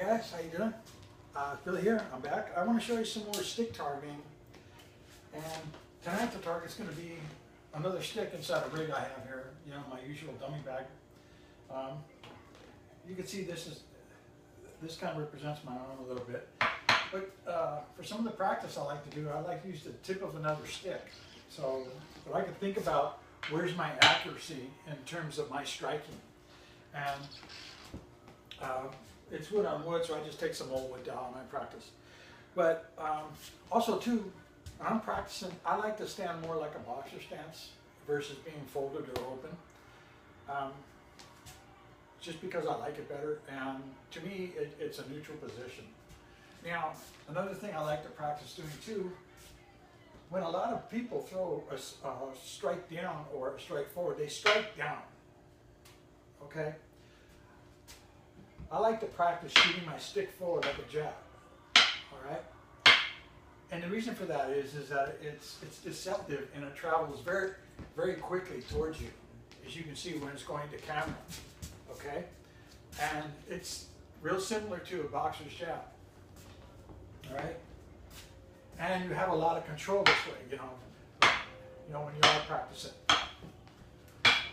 guys, how you doing? Phil here, I'm back. I want to show you some more stick targeting. And tonight the target's going to be another stick inside a rig I have here, you know, my usual dummy bag. You can see this kind of represents my arm a little bit. But for some of the practice I like to do, I like to use the tip of another stick. So if I can think about where's my accuracy in terms of my striking. And it's wood on wood, so I just take some old wood dowel and I practice. But also too, when I'm practicing, I like to stand more like a boxer stance versus being folded or open. Just because I like it better, and to me, it's a neutral position. Now, another thing I like to practice doing too, when a lot of people throw a strike down or a strike forward, they strike down, okay? I like to practice shooting my stick forward like a jab, all right? And the reason for that is that it's deceptive and it travels very, very quickly towards you, as you can see when it's going to camera, okay? And it's real similar to a boxer's jab, all right? And you have a lot of control this way, you know when you are practicing,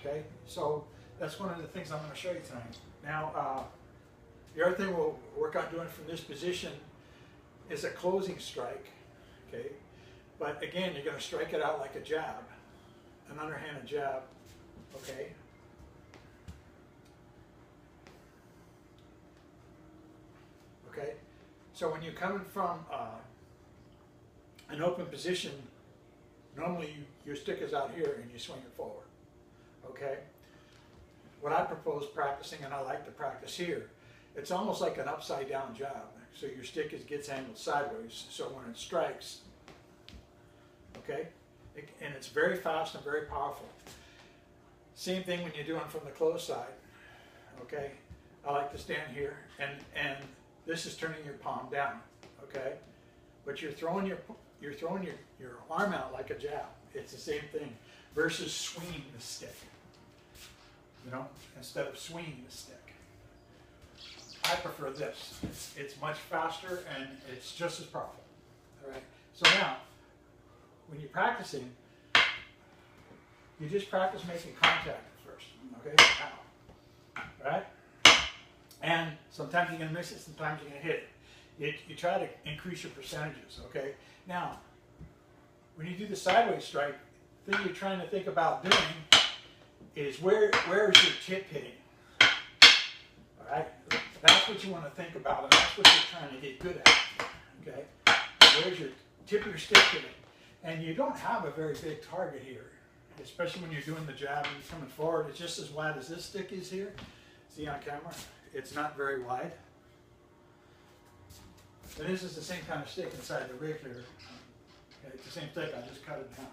okay? So that's one of the things I'm going to show you tonight. Now, the other thing we'll work on doing from this position is a closing strike, okay? But again, you're going to strike it out like a jab, an underhanded jab, okay? Okay, so when you're coming from an open position, normally your stick is out here and you swing it forward, okay? What I propose practicing, and I like to practice here, it's almost like an upside down jab. So your stick gets angled sideways, so when it strikes, okay? And it's very fast and very powerful. Same thing when you're doing from the closed side, okay? I like to stand here, and this is turning your palm down, okay? But you're throwing your arm out like a jab. It's the same thing versus swinging the stick, you know, instead of swinging the stick. I prefer this. It's much faster and it's just as powerful. All right. So now, when you're practicing, you just practice making contact first. Okay. Now, all right. And sometimes you're going to miss it. Sometimes you're going to hit it. You try to increase your percentages. Okay. Now, when you do the sideways strike, the thing you're trying to think about doing is where is your tip hitting? All right. That's what you want to think about, and that's what you're trying to get good at, okay? Where's your tip of your stick hitting? And you don't have a very big target here, especially when you're doing the jab and you're coming forward. It's just as wide as this stick is here. See on camera? It's not very wide. And this is the same kind of stick inside the rig here. Okay, it's the same stick, I just cut it down.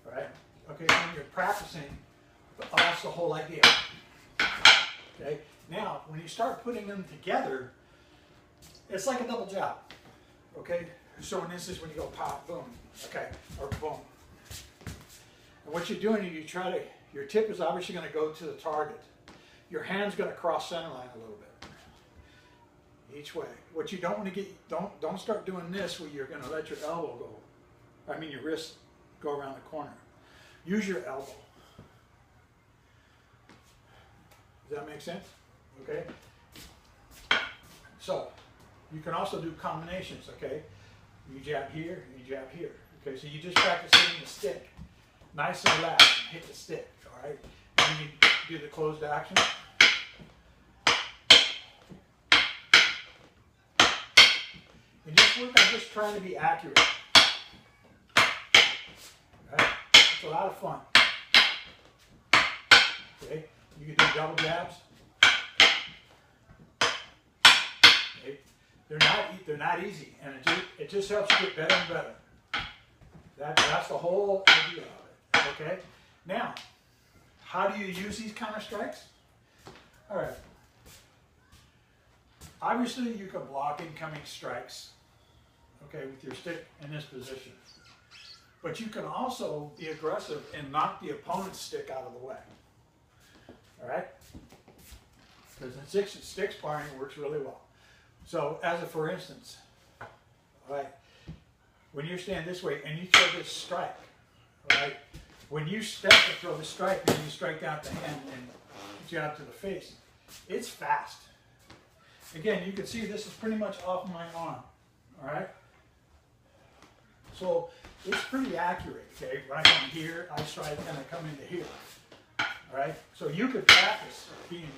All right? Okay, when you're practicing, that's the whole idea. Okay? Now, when you start putting them together, it's like a double jab, okay? So in this is when you go pop, boom, okay, or boom. And what you're doing is your tip is obviously going to go to the target. Your hand's going to cross center line a little bit, each way. What you don't want to get, don't start doing this where you're going to let your elbow go, your wrist go around the corner. Use your elbow. Does that make sense? Okay, so you can also do combinations, okay? You jab here, you jab here. Okay, so you just practice hitting the stick. Nice and relaxed, hit the stick, all right? And you do the closed action. And just work on just trying to be accurate. All right, it's a lot of fun. Okay, you can do double jabs. They're not easy, and it just helps you get better and better. That's the whole idea of it. Okay. Now, how do you use these kind of strikes? All right. Obviously, you can block incoming strikes. Okay, with your stick in this position, but you can also be aggressive and knock the opponent's stick out of the way. All right. Because in stick sparring, it works really well. So as a for instance, all right, when you stand this way and you throw this strike, all right, when you step to throw the strike and you strike out the hand and get you out to the face, it's fast. Again, you can see this is pretty much off my arm, all right? So it's pretty accurate, okay? When I come here, I strike and I come into here, all right? So you could practice being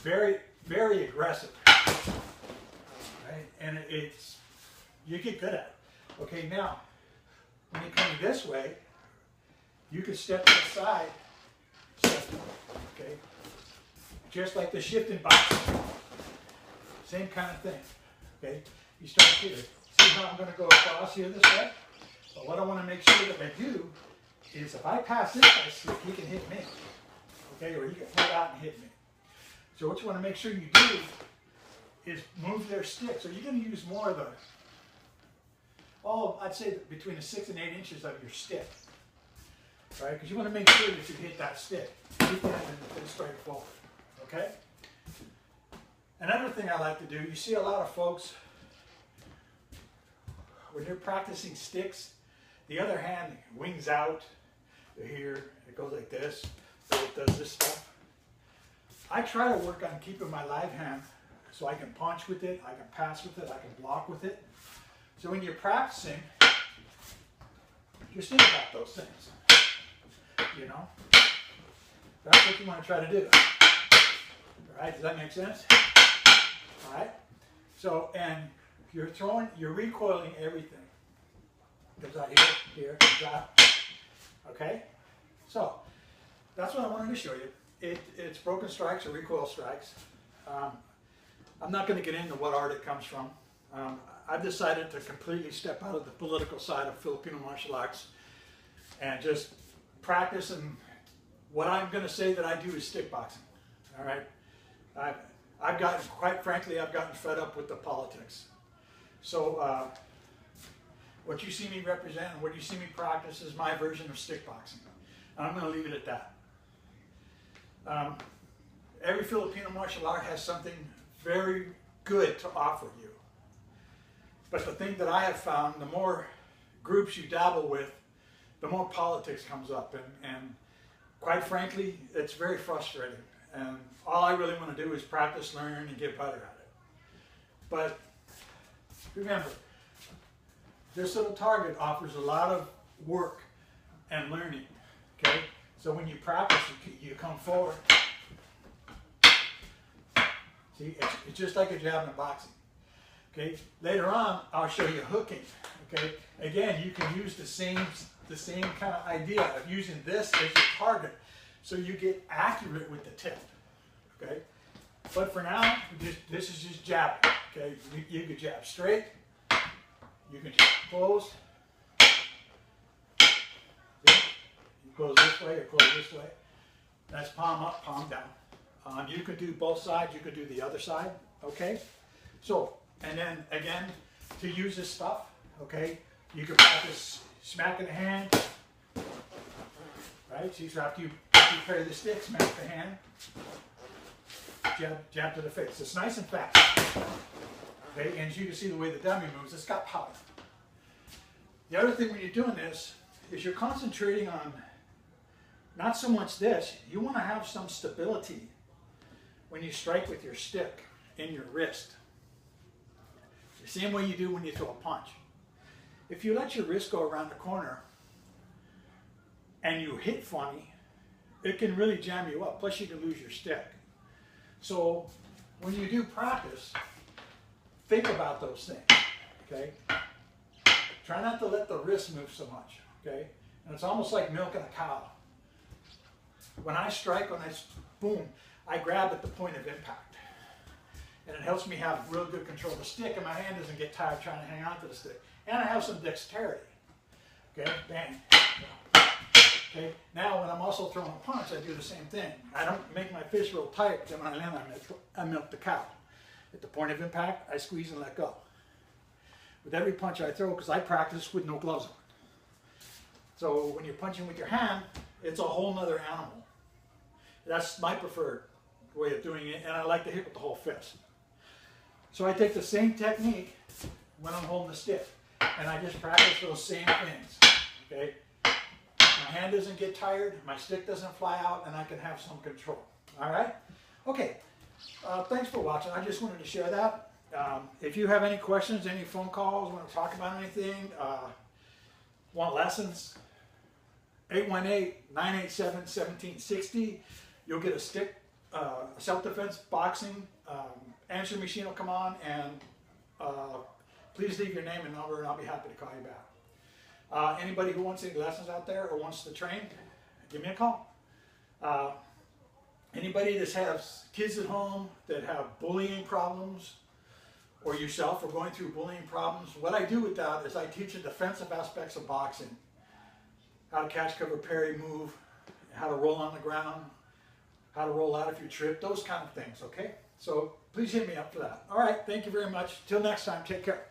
very, very aggressive, right? And you get good at it. Okay, now, when you're coming this way, you can step to the side, step, okay? Just like the shifting boxing. Same kind of thing, okay? You start here. See how I'm going to go across here this way? But what I want to make sure that I do is if I pass this guy stick, he can hit me, okay? Or he can pull out and hit me. So what you want to make sure you do is move their stick. So you're going to use more of the, I'd say between 6 and 8 inches of your stick, right? Because you want to make sure that you hit that stick. Keep that and straight forward, okay? Another thing I like to do, you see a lot of folks, when they're practicing sticks, the other hand wings out, here, it goes like this, so it does this stuff. I try to work on keeping my live hand so I can punch with it, I can pass with it, I can block with it. So when you're practicing, just think about those things, you know? That's what you want to try to do. All right, does that make sense? All right, so, and you're recoiling everything. Comes out here, comes out, okay? So, that's what I wanted to show you. It's broken strikes or recoil strikes. I'm not going to get into what art it comes from. I've decided to completely step out of the political side of Filipino martial arts and just practice, and what I'm going to say that I do is stick boxing, all right? Quite frankly, I've gotten fed up with the politics. So what you see me represent and what you see me practice is my version of stick boxing. And I'm going to leave it at that. Every Filipino martial art has something very good to offer you. But the thing that I have found, the more groups you dabble with, the more politics comes up. And quite frankly, it's very frustrating. And all I really want to do is practice, learn, and get better at it. But remember, this little target offers a lot of work and learning, okay? So when you practice, you come forward. See, it's just like a jab in boxing, okay? Later on, I'll show you hooking, okay? Again, you can use the same kind of idea of using this as your target, so you get accurate with the tip, okay? But for now, this is just jabbing, okay? You can jab straight, you can jab closed, you close this way or close this way. That's palm up, palm down. You could do both sides, you could do the other side, okay? So, and then again, to use this stuff, okay, you can practice smacking the hand, right? So after you carry the stick, smack the hand, jab to the face. It's nice and fast, okay? And as you can see the way the dummy moves, it's got power. The other thing when you're doing this is you're concentrating on not so much this, you want to have some stability when you strike with your stick in your wrist. The same way you do when you throw a punch. If you let your wrist go around the corner and you hit funny, it can really jam you up, plus you can lose your stick. So when you do practice, think about those things, okay? Try not to let the wrist move so much, okay? And it's almost like milking a cow. When I strike, boom, I grab at the point of impact. And it helps me have real good control of the stick, and my hand doesn't get tired trying to hang on to the stick. And I have some dexterity. Okay, bang. Okay, now when I'm also throwing a punch, I do the same thing. I don't make my fist real tight, then when I land, I milk the cow. At the point of impact, I squeeze and let go. With every punch I throw, because I practice with no gloves on. So when you're punching with your hand, it's a whole nother animal. That's my preferred way of doing it, and I like to hit with the whole fist. So I take the same technique when I'm holding the stick, and I just practice those same things, okay? My hand doesn't get tired, my stick doesn't fly out, and I can have some control, all right? Okay, thanks for watching. I just wanted to share that. If you have any questions, any phone calls, want to talk about anything, want lessons, 818-987-1760. You'll get a stick, self-defense, boxing, answering machine will come on, and please leave your name and number, and I'll be happy to call you back. Anybody who wants any lessons out there or wants to train, give me a call. Anybody that has kids at home that have bullying problems, or yourself are going through bullying problems, what I do with that is I teach the defensive aspects of boxing. How to catch, cover, parry, move, how to roll on the ground, how to roll out if you trip, those kind of things, okay? So please hit me up for that. All right, thank you very much. Till next time, take care.